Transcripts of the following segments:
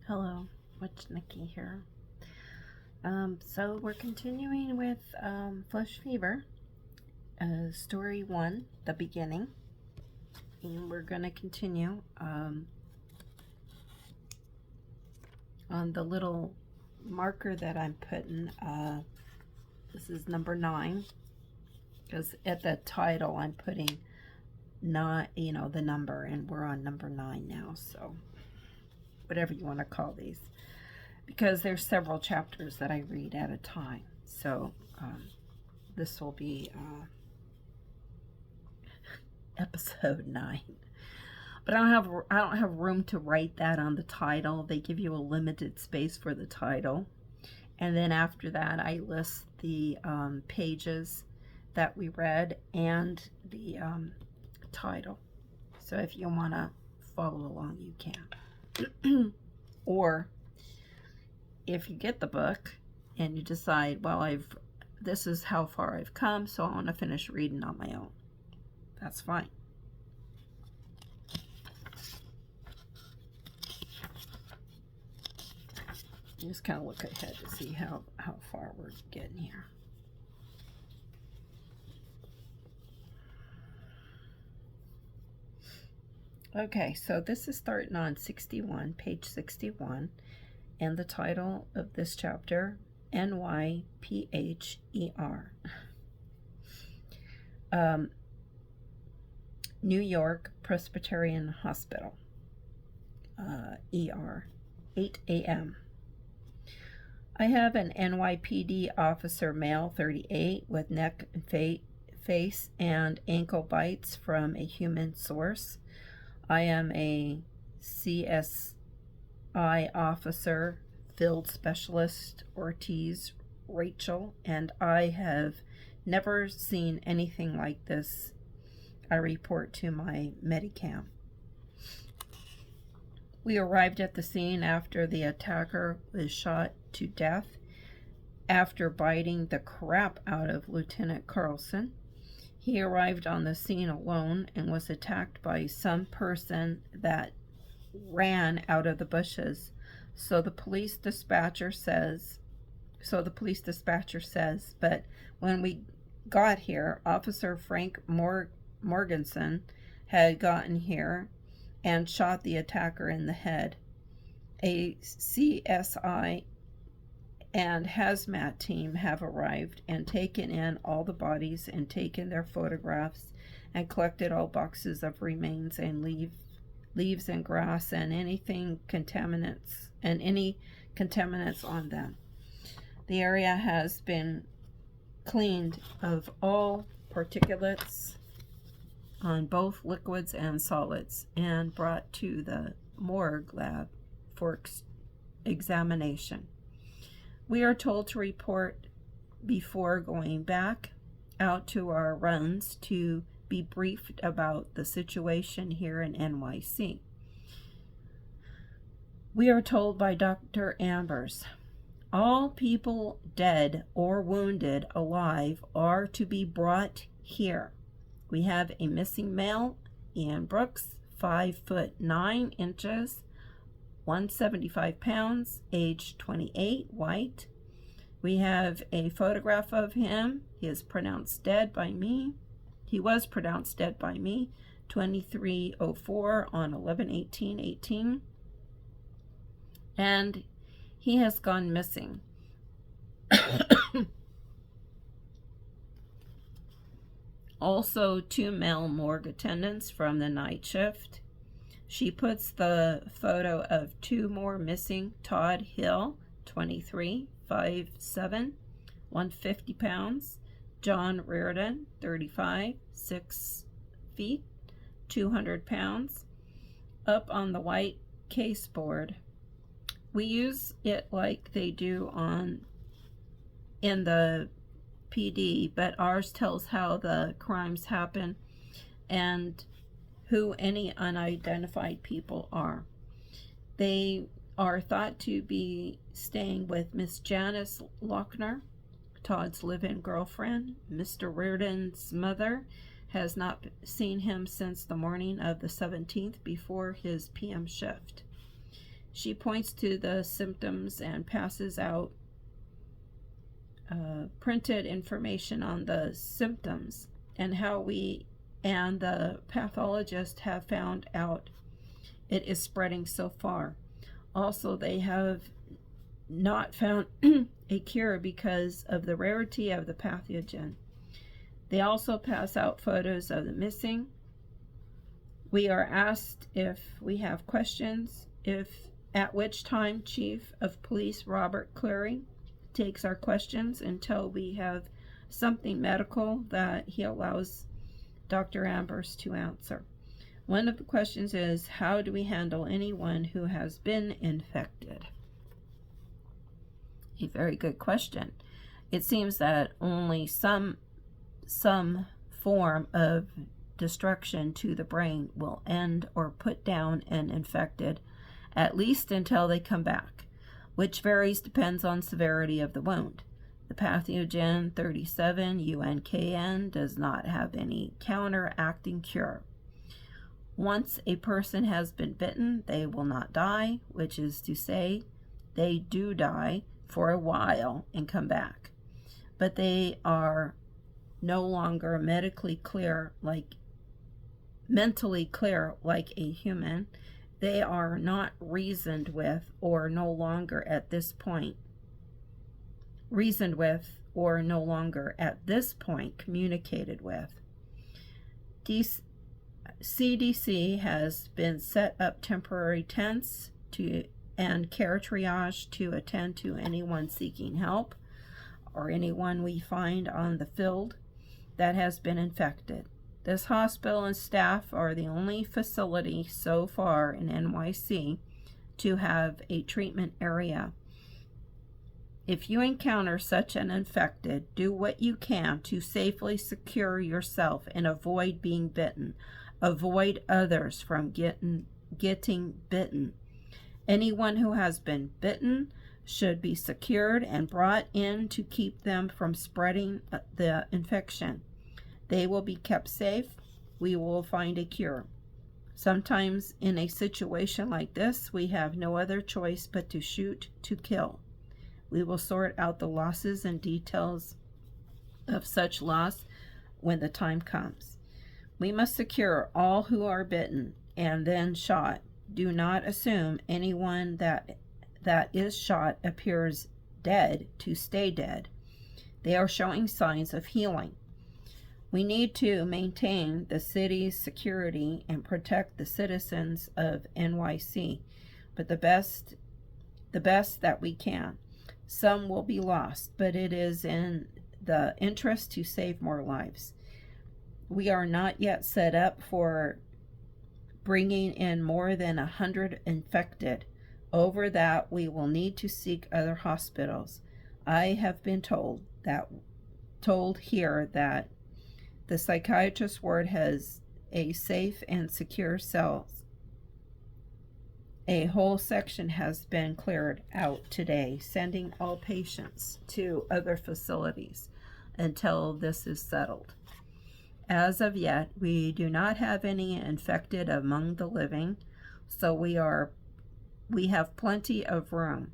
Hello, Witch Nikki here. So we're continuing with Flesh Fever, Story 1, The Beginning. And we're going to continue on the little marker that I'm putting. This is number 9, because at the title I'm putting not, the number, and we're on number 9 now, so whatever you want to call these. Because there's several chapters that I read at a time, so this will be episode 9. But I don't have room to write that on the title. They give you a limited space for the title, and then after that I list the pages that we read and the title. So if you want to follow along, you can. Or if you get the book and you decide, well, this is how far I've come, so I want to finish reading on my own, that's fine. Just kind of look ahead to see how far we're getting here. Okay, so this is starting on 61, page 61, and the title of this chapter, NYPH. New York Presbyterian Hospital, 8 a.m. I have an NYPD officer, male, 38, with neck, face, and ankle bites from a human source. I am a CSI officer, field specialist, Ortiz Rachel, and I have never seen anything like this. I report to my Medicam. We arrived at the scene after the attacker was shot to death after biting the crap out of Lieutenant Carlson. He arrived on the scene alone and was attacked by some person that ran out of the bushes. So the police dispatcher says, but when we got here, Officer Frank Morganson had gotten here and shot the attacker in the head. A CSI and hazmat team have arrived and taken in all the bodies and taken their photographs and collected all boxes of remains and leaves and grass and any contaminants on them. The area has been cleaned of all particulates on both liquids and solids and brought to the morgue lab for examination. We are told to report before going back out to our runs to be briefed about the situation here in NYC. We are told by Dr. Ambers, all people dead or wounded alive are to be brought here. We have a missing male, Ian Brooks, 5'9", 175 pounds, age 28, white. We have a photograph of him. He was pronounced dead by me, 2304 on 11/18/18. And he has gone missing. Also, 2 male morgue attendants from the night shift. She puts the photo of 2 more missing. Todd Hill, 23, 5'7", 150 pounds. John Reardon, 35, 6 feet, 200 pounds. Up on the white case board. We use it like they do in the PD, but ours tells how the crimes happen and who any unidentified people are. They are thought to be staying with Miss Janice Lochner, Todd's live-in girlfriend. Mr. Reardon's mother has not seen him since the morning of the 17th before his PM shift. She points to the symptoms and passes out printed information on the symptoms and how we and the pathologist have found out it is spreading so far. Also, they have not found a cure because of the rarity of the pathogen. They also pass out photos of the missing. We are asked if we have questions, at which time Chief of Police Robert Cleary takes our questions until we have something medical that he allows Dr. Ambers to answer. One of the questions is, how do we handle anyone who has been infected? A very good question. It seems that only some form of destruction to the brain will end or put down an infected, at least until they come back, which varies depends on severity of the wound. The pathogen 37 UNKN does not have any counteracting cure. Once a person has been bitten, they will not die, which is to say, they do die for a while and come back. But they are no longer mentally clear like a human. They are not reasoned with or no longer at this point communicated with. CDC has been set up temporary tents and care triage to attend to anyone seeking help or anyone we find on the field that has been infected. This hospital and staff are the only facility so far in NYC to have a treatment area. If you encounter such an infected, do what you can to safely secure yourself and avoid being bitten. Avoid others from getting bitten. Anyone who has been bitten should be secured and brought in to keep them from spreading the infection. They will be kept safe. We will find a cure. Sometimes in a situation like this, we have no other choice but to shoot to kill. We will sort out the losses and details of such loss when the time comes. We must secure all who are bitten and then shot. Do not assume anyone that is shot appears dead to stay dead. They are showing signs of healing. We need to maintain the city's security and protect the citizens of NYC, but the best that we can. Some will be lost, but it is in the interest to save more lives. We are not yet set up for bringing in more than 100 infected. Over that, we will need to seek other hospitals. I have been told here that the psychiatrist ward has a safe and secure cells. A whole section has been cleared out today, sending all patients to other facilities until this is settled. As of yet, we do not have any infected among the living, so we have plenty of room.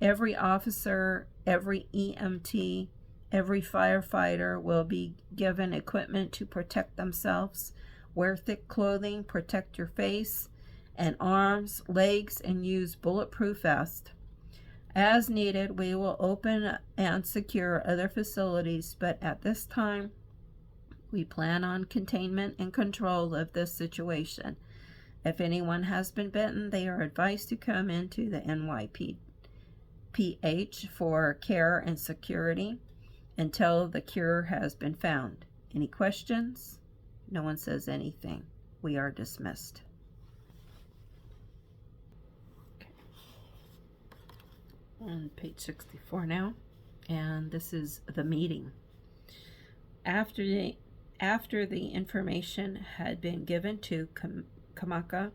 Every officer, every EMT, every firefighter will be given equipment to protect themselves. Wear thick clothing, protect your face and arms, legs, and use bulletproof vests. As needed, we will open and secure other facilities, but at this time, we plan on containment and control of this situation. If anyone has been bitten, they are advised to come into the NYPH for care and security until the cure has been found. Any questions? No one says anything. We are dismissed. Okay. On page 64 now, and this is the meeting. After the information had been given to Kamaka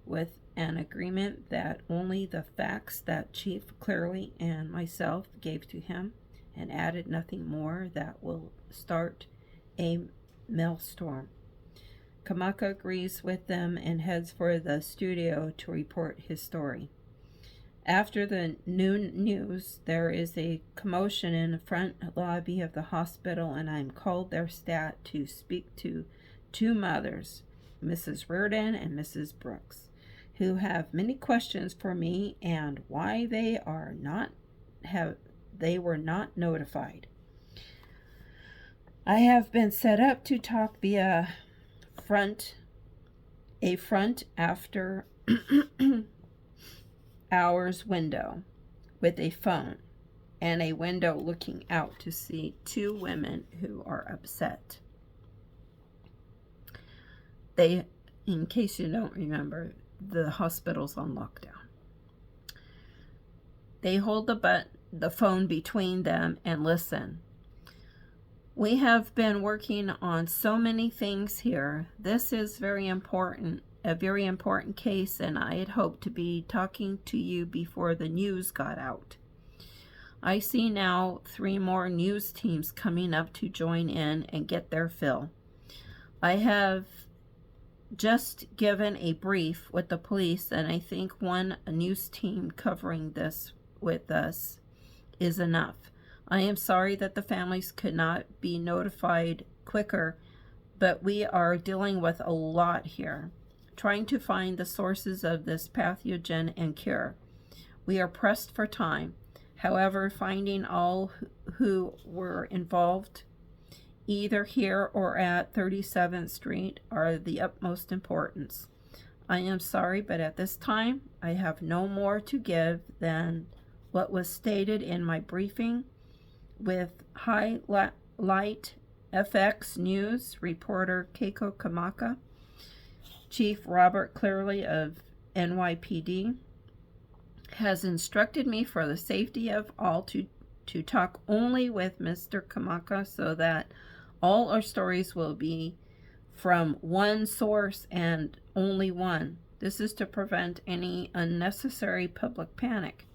with an agreement that only the facts that Chief Cleary and myself gave to him and added nothing more, that will start a maelstrom. Kamaka agrees with them and heads for the studio to report his story. After the noon news, there is a commotion in the front lobby of the hospital, and I'm called there stat to speak to two mothers, Mrs. Reardon and Mrs. Brooks, who have many questions for me and why they were not notified. I have been set up to talk via a front after hours window with a phone and a window looking out to see two women who are upset. In case you don't remember, the hospital's on lockdown. They hold the phone between them and listen. We have been working on so many things here. This is a very important case, and I had hoped to be talking to you before the news got out. I see now 3 more news teams coming up to join in and get their fill. I have just given a brief with the police, and I think one news team covering this with us is enough. I am sorry that the families could not be notified quicker, but we are dealing with a lot here, trying to find the sources of this pathogen and cure. We are pressed for time. However, finding all who were involved, either here or at 37th Street, are the utmost importance. I am sorry, but at this time, I have no more to give than what was stated in my briefing with Highlight FX News reporter Keiko Kamaka, Chief Robert Clearly of NYPD has instructed me for the safety of all to talk only with Mr. Kamaka so that all our stories will be from one source and only one. This is to prevent any unnecessary public panic.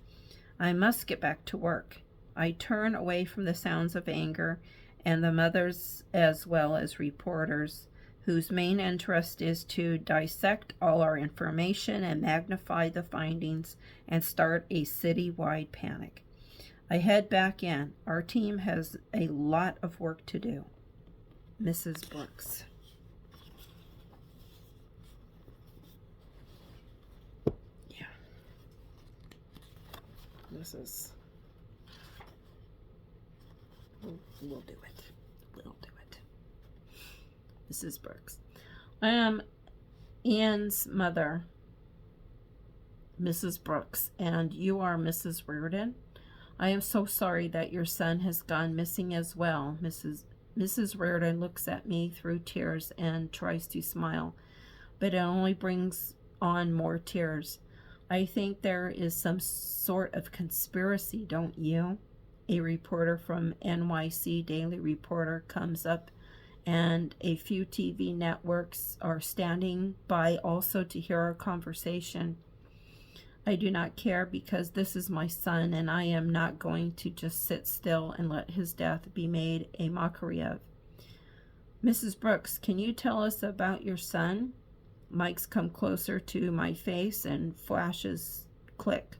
I must get back to work. I turn away from the sounds of anger and the mothers as well as reporters whose main interest is to dissect all our information and magnify the findings and start a citywide panic. I head back in. Our team has a lot of work to do. Mrs. Brooks. Yeah. This is... We'll do it. We'll do it. Mrs. Brooks. I am Ian's mother, Mrs. Brooks, and you are Mrs. Reardon. I am so sorry that your son has gone missing as well. Mrs. Reardon looks at me through tears and tries to smile, but it only brings on more tears. I think there is some sort of conspiracy, don't you? A reporter from NYC Daily Reporter comes up, and a few TV networks are standing by also to hear our conversation. I do not care because this is my son, and I am not going to just sit still and let his death be made a mockery of. Mrs. Brooks, can you tell us about your son? Mike's come closer to my face and flashes click.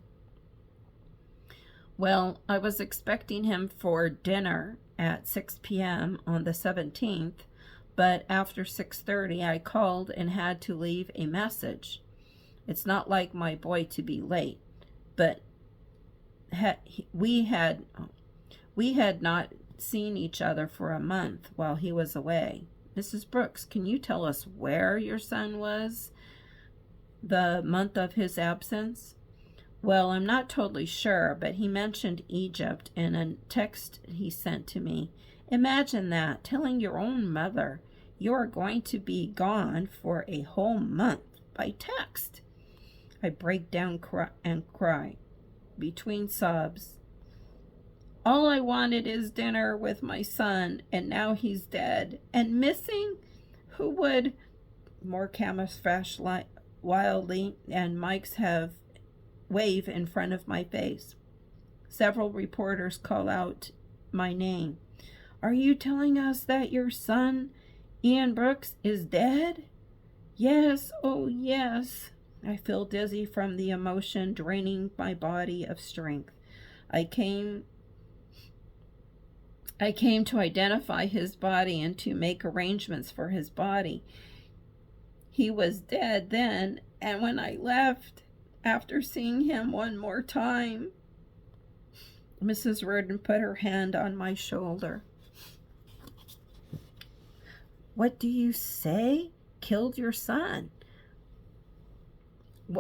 Well, I was expecting him for dinner at 6 p.m. on the 17th, but after 6:30 I called and had to leave a message. It's not like my boy to be late, but we had not seen each other for a month while he was away. Mrs. Brooks, can you tell us where your son was the month of his absence? Well, I'm not totally sure, but he mentioned Egypt in a text he sent to me. Imagine that, telling your own mother you are going to be gone for a whole month by text. I break down and cry between sobs. All I wanted is dinner with my son, and now he's dead and missing. Who would? More cameras flash wildly, and mics have wave in front of my face. Several reporters call out my name. Are you telling us that your son, Ian Brooks, is dead? Yes, oh yes. I feel dizzy from the emotion draining my body of strength. I came to identify his body and to make arrangements for his body. He was dead then, and when I left, after seeing him one more time, Mrs. Reardon put her hand on my shoulder. What do you say? Killed your son?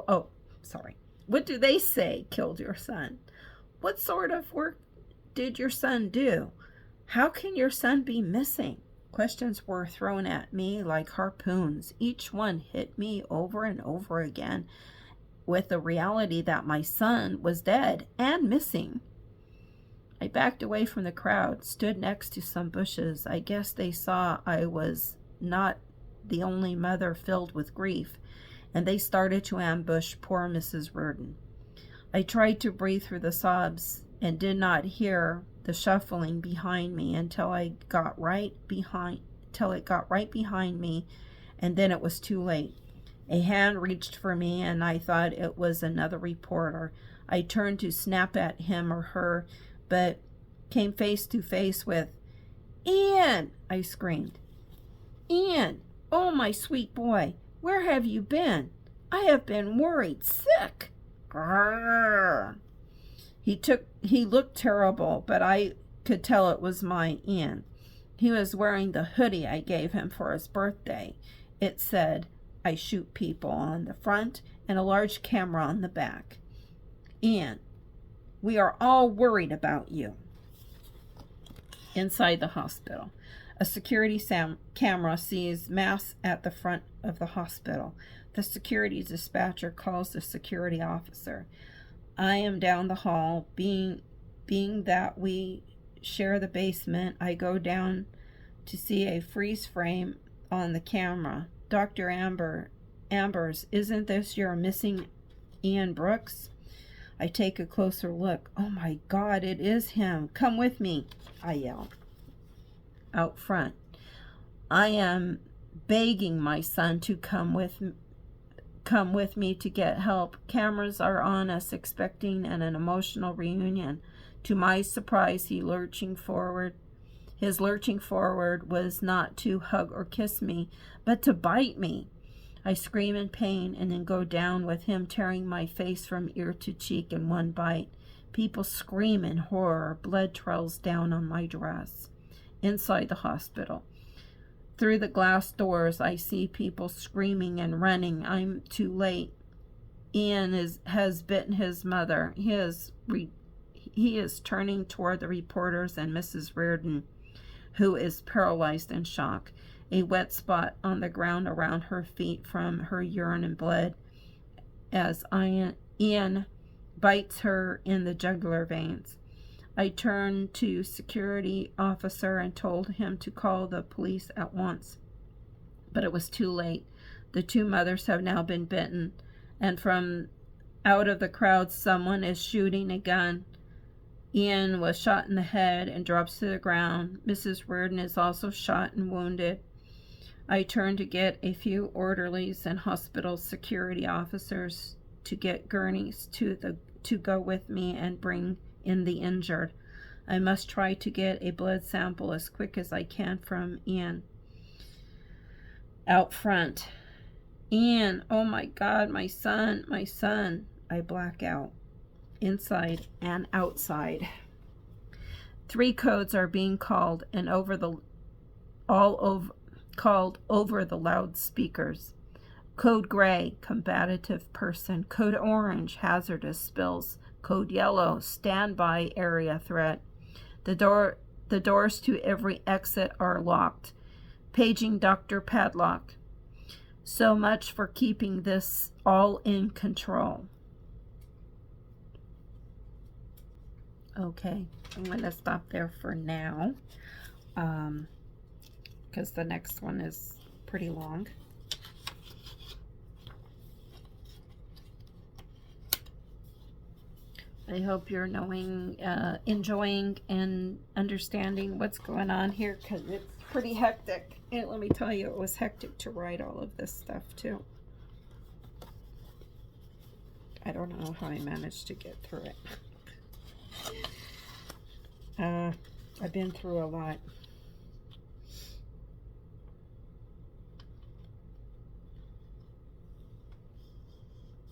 Oh, sorry. What do they say killed your son? What sort of work did your son do? How can your son be missing? Questions were thrown at me like harpoons. Each one hit me over and over again with the reality that my son was dead and missing. I backed away from the crowd, stood next to some bushes. I guess they saw I was not the only mother filled with grief, and they started to ambush poor Mrs. Reardon. I tried to breathe through the sobs and did not hear the shuffling behind me until it got right behind me, and then it was too late. A hand reached for me, and I thought it was another reporter. I turned to snap at him or her, but came face to face with, "Ian!" I screamed. "Ian! Oh, my sweet boy! Where have you been? I have been worried sick." Grrr. He looked terrible, but I could tell it was my Ian. He was wearing the hoodie I gave him for his birthday. It said, "I shoot people" on the front and a large camera on the back. "Ian, we are all worried about you." Inside the hospital, a security camera sees mass at the front of the hospital. The security dispatcher calls the security officer. I am down the hall. Being that we share the basement, I go down to see a freeze frame on the camera. "Dr. Ambers, isn't this your missing Ian Brooks?" I take a closer look. "Oh my God, it is him. Come with me," I yell. Out front, I am begging my son to come with me to get help. Cameras are on us, expecting an emotional reunion. To my surprise, his lurching forward was not to hug or kiss me, but to bite me. I scream in pain and then go down with him, tearing my face from ear to cheek in one bite. People scream in horror. Blood trails down on my dress. Inside the hospital, through the glass doors, I see people screaming and running. I'm too late. Ian has bitten his mother. He is turning toward the reporters and Mrs. Reardon, who is paralyzed in shock. A wet spot on the ground around her feet from her urine and blood as Ian bites her in the jugular veins. I turned to security officer and told him to call the police at once. But it was too late. The two mothers have now been bitten, and from out of the crowd someone is shooting a gun. Ian was shot in the head and drops to the ground. Mrs. Reardon is also shot and wounded. I turned to get a few orderlies and hospital security officers to get gurneys to go with me and bring in the injured. I must try to get a blood sample as quick as I can from Ian. Out front, "Ian, oh my God, my son, my son." I black out, inside and outside. 3 codes are being called and over the loudspeakers. Code gray, combative person. Code orange, hazardous spills. Code yellow, standby area threat. The doors to every exit are locked. Paging Dr. Padlock. So much for keeping this all in control. Okay, I'm going to stop there for now, because the next one is pretty long. I hope you're enjoying and understanding what's going on here, because it's pretty hectic. And let me tell you, it was hectic to write all of this stuff too. I don't know how I managed to get through it. I've been through a lot.